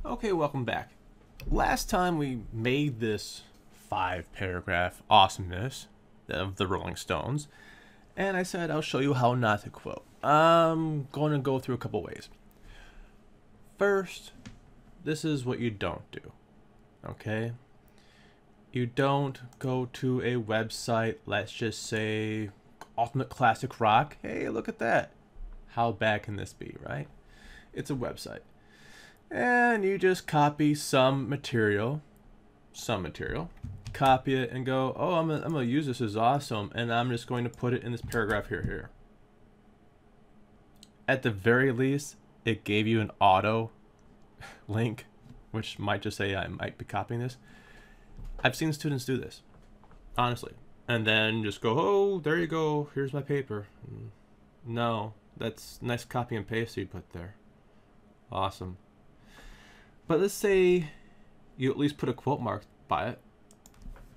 Okay, welcome back. Last time we made this 5-paragraph awesomeness of the Rolling Stones, and I said I'll show you how not to quote. I'm going to go through a couple ways. First, this is what you don't do, okay? You don't go to a website, let's just say Ultimate Classic Rock. Hey, look at that. How bad can this be, right? It's a website. And you just copy some material, copy it and go, oh, I'm gonna use this as awesome, and I'm just going to put it in this paragraph here. At the very least, it gave you an auto link, which might just say I might be copying this. I've seen students do this, honestly, and then just go, oh, there you go, here's my paper. No, that's nice copy and paste you put there. Awesome. But let's say you at least put a quote mark by it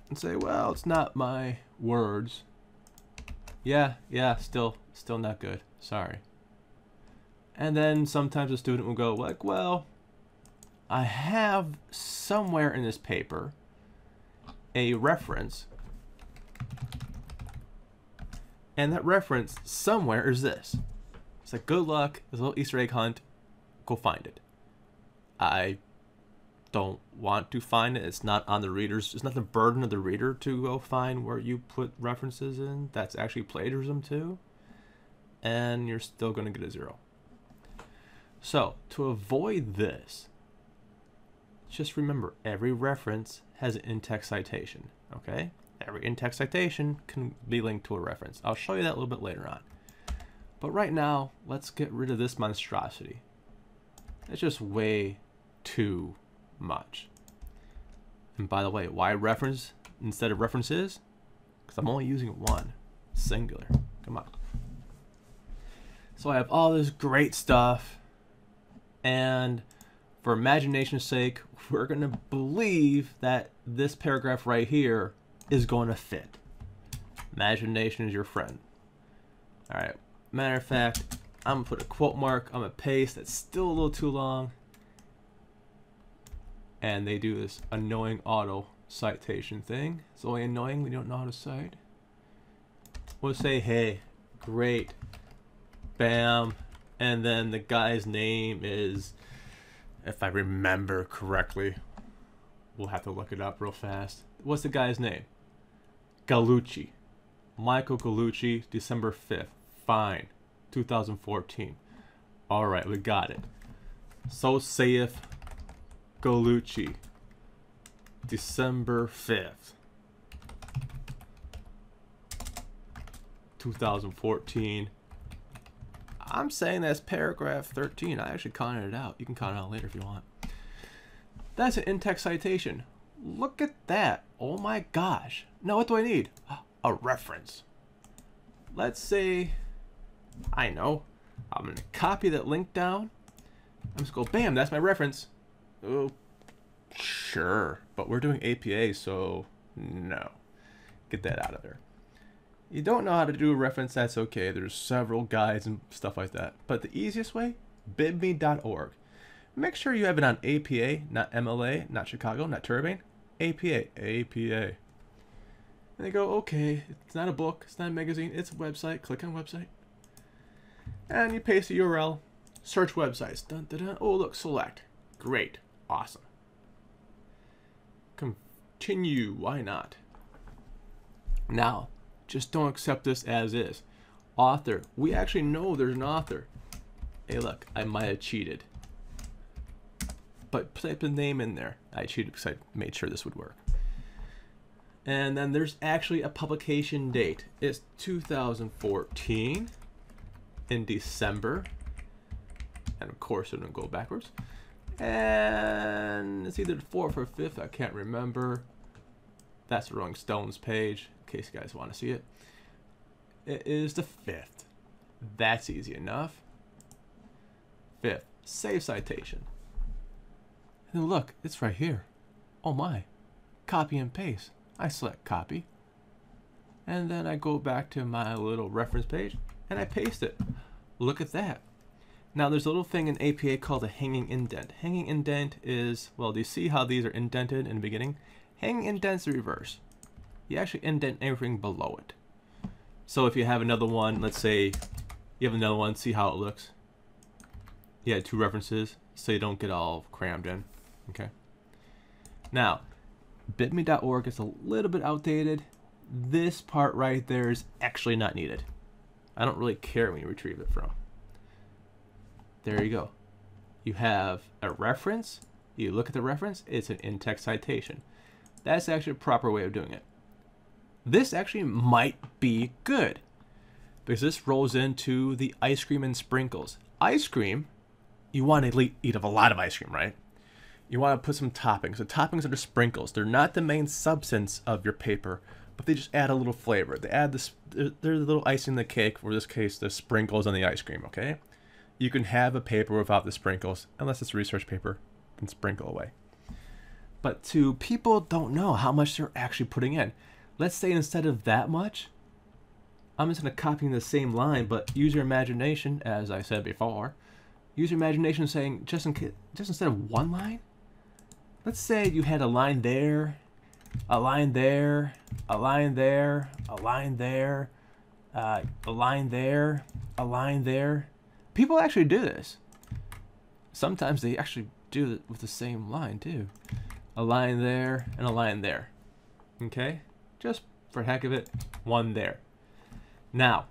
and say, well, it's not my words. Yeah, still not good. Sorry. And then sometimes a student will go like, well, I have somewhere in this paper a reference, and that reference somewhere is this. It's like, good luck, it's a little Easter egg hunt, go find it. I don't want to find it. It's not on the readers. It's not the burden of the reader to go find where you put references in. That's actually plagiarism too. And you're still going to get a 0. So to avoid this, just remember every reference has an in-text citation. Okay? Every in-text citation can be linked to a reference. I'll show you that a little bit later on. But right now, let's get rid of this monstrosity. It's just way too much. And by the way, why reference instead of references? Because I'm only using one, singular. Come on. So I have all this great stuff, and for imagination's sake, we're going to believe that this paragraph right here is going to fit. Imagination is your friend. All right. Matter of fact, I'm going to put a quote mark. I'm going to paste. That's still a little too long. And they do this annoying auto citation thing. It's only annoying when you don't know how to cite. We'll say, hey, great, bam, and then the guy's name is, if I remember correctly, we'll have to look it up real fast. What's the guy's name? Gallucci. Michael Gallucci, December 5th. Fine. 2014. All right, we got it. So saith Gallucci, December 5th, 2014. I'm saying that's paragraph 13. I actually counted it out. You can count it out later if you want. That's an in-text citation. Look at that. Oh my gosh. Now what do I need? A reference. Let's say, I know, I'm going to copy that link down. I'm just go, bam, that's my reference. Oh, sure, but we're doing APA, so no. Get that out of there. You don't know how to do a reference, that's okay. There's several guides and stuff like that. But the easiest way, bibme.org. Make sure you have it on APA, not MLA, not Chicago, not Turbine. APA. And they go, okay, it's not a book, it's not a magazine, it's a website. Click on website. And you paste the URL, search websites. Dun, dun, dun. Oh, look, select. Great. Awesome. Continue. Why not? Now, just don't accept this as is. Author. We actually know there's an author. Hey, look, I might have cheated. But type a name in there. I cheated because I made sure this would work. And then there's actually a publication date. It's 2014 in December. And of course, it'll go backwards. And it's either the 4th or 5th, I can't remember. That's the Rolling Stones page, in case you guys want to see it. It is the 5th. That's easy enough. 5th, save citation. And look, it's right here. Oh my, copy and paste. I select copy. And then I go back to my little reference page and I paste it. Look at that. Now there's a little thing in APA called a hanging indent. Hanging indent is, well, do you see how these are indented in the beginning? Hanging indent's the reverse. You actually indent everything below it. So if you have another one, let's say you have another one, see how it looks? You had two references, so you don't get all crammed in, okay? Now, bitme.org is a little bit outdated. This part right there is actually not needed. I don't really care when you retrieve it from. There you go. You have a reference. You look at the reference. It's an in-text citation. That's actually a proper way of doing it. This actually might be good because this rolls into the ice cream and sprinkles. Ice cream, you want to eat a lot of ice cream, right? You want to put some toppings. The toppings are the sprinkles. They're not the main substance of your paper, but they just add a little flavor. They add this, they're the little icing in the cake, for this case, the sprinkles on the ice cream, okay? You can have a paper without the sprinkles, unless it's a research paper, then sprinkle away. But people don't know how much they're actually putting in. Let's say instead of that much, I'm just going to copy the same line, but use your imagination, as I said before. Use your imagination saying, just instead of one line, let's say you had a line there, a line there, a line there, a line there, a line there, a line there. People actually do this. Sometimes they actually do it with the same line too. A line there and a line there. Okay? Just for heck of it, one there. Now,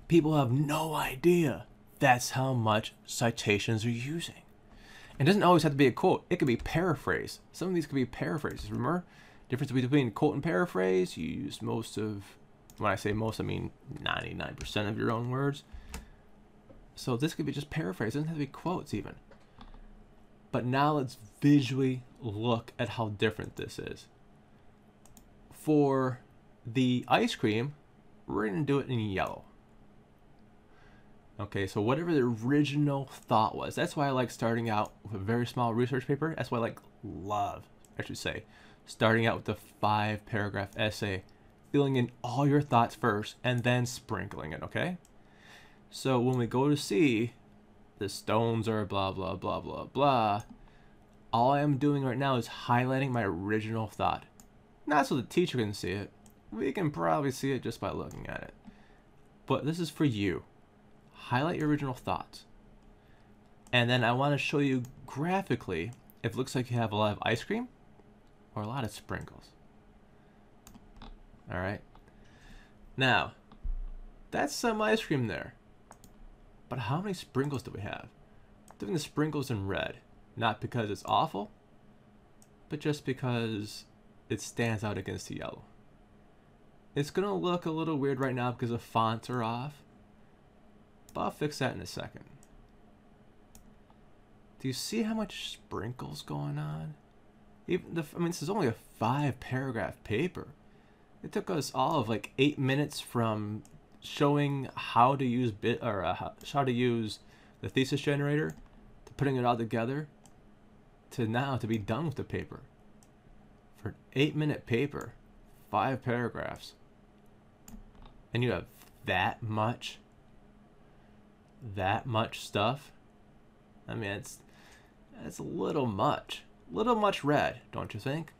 people have no idea that's how much citations are using. It doesn't always have to be a quote. It could be paraphrase. Some of these could be paraphrases. Remember? Difference between quote and paraphrase. You use most of, when I say most, I mean 99% of your own words. So this could be just paraphrase. It doesn't have to be quotes even. But now let's visually look at how different this is. For the ice cream, we're going to do it in yellow. Okay, so whatever the original thought was. That's why I like starting out with a very small research paper. That's why I should say, starting out with the 5-paragraph essay, filling in all your thoughts first, and then sprinkling it, okay? So when we go to see the stones are blah, blah, blah, blah, blah, all I am doing right now is highlighting my original thought. Not so the teacher can see it. We can probably see it just by looking at it. But this is for you. Highlight your original thoughts. And then I want to show you graphically if it looks like you have a lot of ice cream or a lot of sprinkles. Alright. Now, that's some ice cream there. But how many sprinkles do we have? I'm doing the sprinkles in red. Not because it's awful, but just because it stands out against the yellow. It's going to look a little weird right now because the fonts are off. But I'll fix that in a second. Do you see how much sprinkles going on? I mean, this is only a 5-paragraph paper. It took us all of like 8 minutes from showing how to use how to use the thesis generator to putting it all together to now to be done with the paper. For an 8-minute paper, 5 paragraphs, and you have that much stuff. I mean, it's a little much red, don't you think?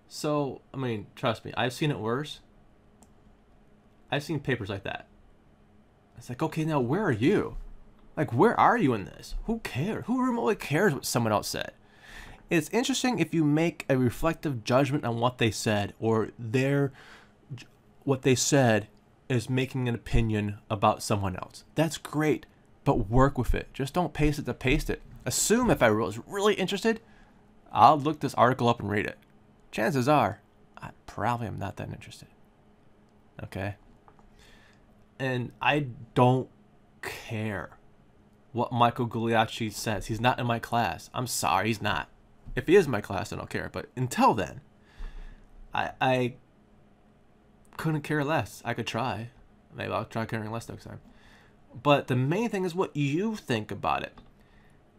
So, I mean, trust me, I've seen it worse. I've seen papers like that. It's like, okay, now where are you? Like, where are you in this? Who cares? Who remotely cares what someone else said? It's interesting if you make a reflective judgment on what they said, or what they said is making an opinion about someone else. That's great, but work with it. Just don't paste it to paste it. Assume if I was really interested, I'll look this article up and read it. Chances are, I probably am not that interested. Okay? And I don't care what Michael Guglielmi says. He's not in my class. I'm sorry, he's not. If he is in my class, I don't care. But until then, I couldn't care less. I could try. Maybe I'll try caring less next time. But the main thing is what you think about it.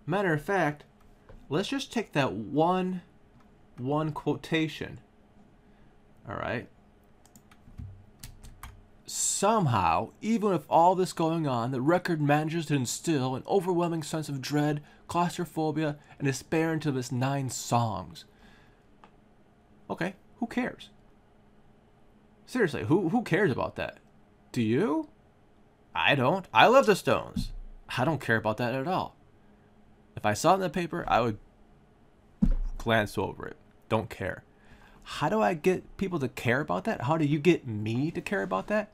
Matter of fact, let's just take that one quotation. All right. somehow, even with all this going on, the record manages to instill an overwhelming sense of dread, claustrophobia, and despair into its 9 songs. Okay, who cares? Seriously, who cares about that? Do you? I don't. I love the Stones. I don't care about that at all. If I saw it in the paper, I would glance over it. Don't care. How do I get people to care about that? How do you get me to care about that?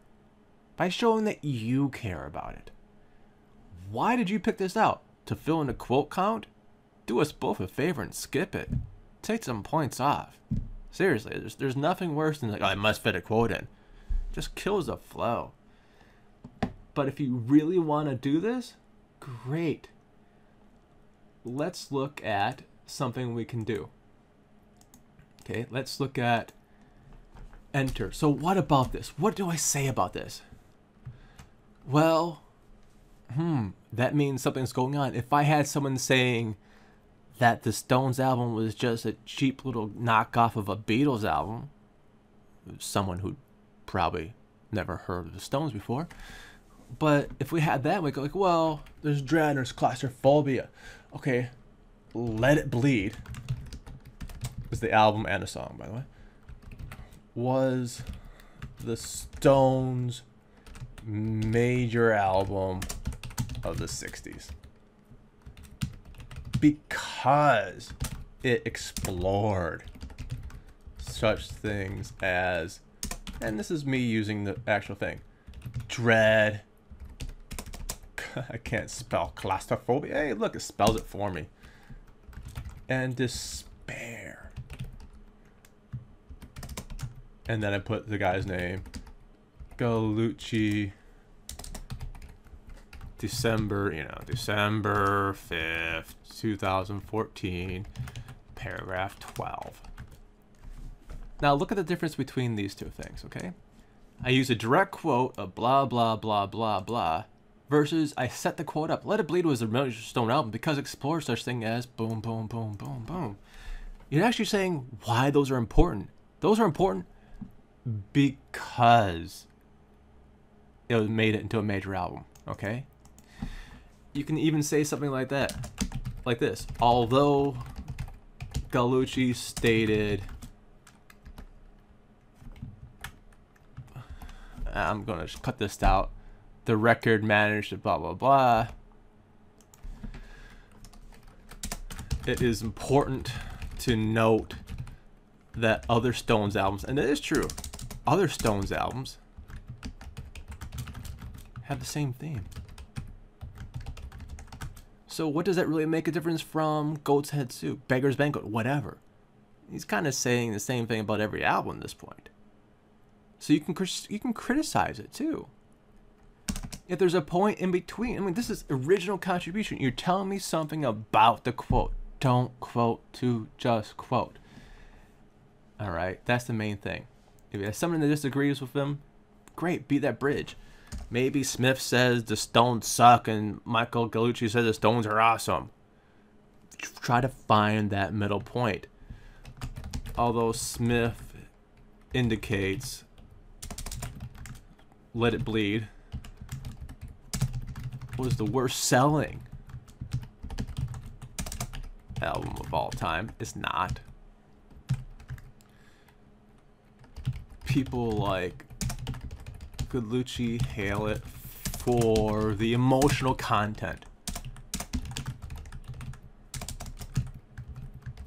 By showing that you care about it. Why did you pick this out? To fill in a quote count? Do us both a favor and skip it. Take some points off. Seriously, there's nothing worse than like, oh, I must fit a quote in. Just kills the flow. But if you really want to do this, great. Let's look at something we can do. Okay, let's look at enter. So what about this? What do I say about this? Well, that means something's going on. If I had someone saying that the Stones album was just a cheap little knockoff of a Beatles album, someone who probably never heard of the Stones before, but if we had that, we go like, well, there's dread, there's claustrophobia. Okay, Let It Bleed is the album and a song, by the way, was the Stones' major album of the 60s because it explored such things as, and this is me using the actual thing, dread. I can't spell claustrophobia. Hey, look, it spells it for me. And despair. And then I put the guy's name. Gallucci. December 5th, 2014, paragraph 12. Now look at the difference between these two things, okay? I use a direct quote of blah, blah, blah, blah, blah, versus I set the quote up. Let It Bleed was a major Stone album because it explores such thing as boom, boom, boom, boom, boom. You're actually saying why those are important. Those are important because it was made it into a major album, okay? You can even say something like that, like this. Although Gallucci stated, I'm going to cut this out, the record managed to blah, blah, blah. It is important to note that other Stones albums, and it is true, other Stones albums have the same theme. So what does that really make a difference from Goat's Head Soup, Beggar's Banquet, whatever? He's kind of saying the same thing about every album at this point. So you can criticize it too. If there's a point in between, I mean, this is original contribution. You're telling me something about the quote. Don't quote to just quote. All right, that's the main thing. If you have someone that disagrees with them, great, be that bridge. Maybe Smith says the Stones suck and Michael Gallucci says the Stones are awesome. Try to find that middle point. Although Smith indicates Let It Bleed was the worst selling album of all time, it's not. People like Gallucci hail it for the emotional content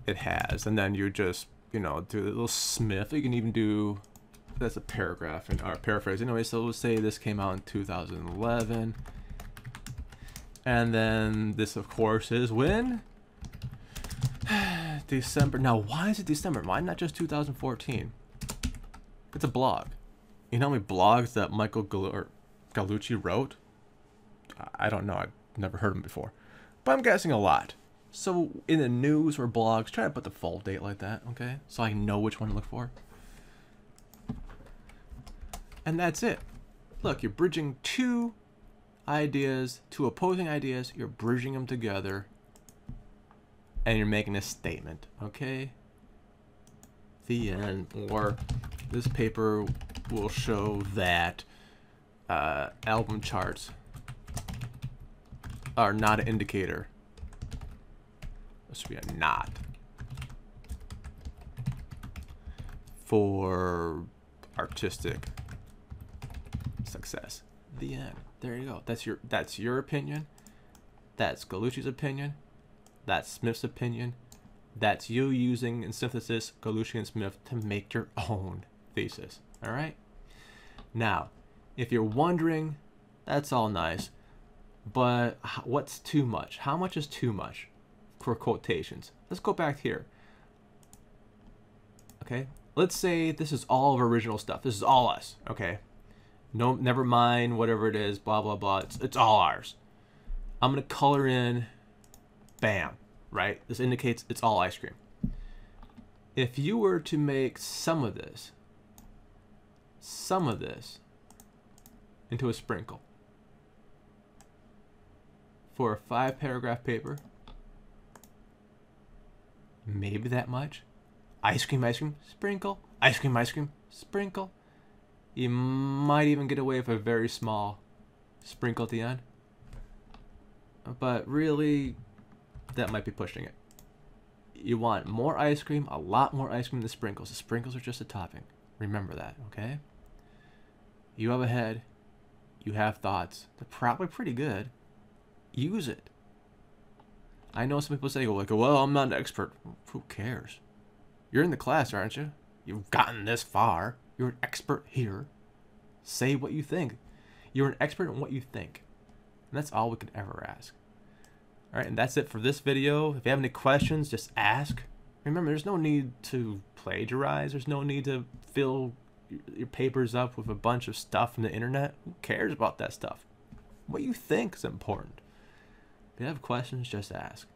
it has, and then you just, you know, do a little Smith. You can even do, that's a paragraph in our paraphrase anyway, so let's say this came out in 2011, and then this of course is when December. Now why is it December? Why not just 2014? It's a blog. You know how many blogs that Michael Gallucci wrote? I don't know. I've never heard him before. But I'm guessing a lot. So in the news or blogs, try to put the full date like that, okay? So I know which one to look for. And that's it. Look, you're bridging two ideas, two opposing ideas. You're bridging them together. And you're making a statement, okay? The end. Or this paper will show that album charts are not an indicator. This should be a not for artistic success. The end. There you go. That's your opinion. That's Galucci's opinion. That's Smith's opinion. That's you using in synthesis Galucci and Smith to make your own thesis. All right. Now, if you're wondering, that's all nice, but what's too much? How much is too much for quotations? Let's go back here. Okay. Let's say this is all of original stuff. This is all us. Okay. No, never mind whatever it is. Blah blah blah. It's all ours. I'm gonna color in. Bam. Right. This indicates it's all ice cream. If you were to make some of this into a sprinkle for a 5-paragraph paper, maybe that much. Ice cream, sprinkle. Ice cream, sprinkle. You might even get away with a very small sprinkle at the end. But really, that might be pushing it. You want more ice cream, a lot more ice cream than the sprinkles. The sprinkles are just a topping. Remember that, okay? You have a head. You have thoughts. They're probably pretty good. Use it. I know some people say, like, well, I'm not an expert. Who cares? You're in the class, aren't you? You've gotten this far. You're an expert here. Say what you think. You're an expert in what you think. And that's all we could ever ask. All right, and that's it for this video. If you have any questions, just ask. Remember, there's no need to plagiarize. There's no need to fill your papers up with a bunch of stuff from the internet. Who cares about that stuff? What you think is important. If you have questions, just ask.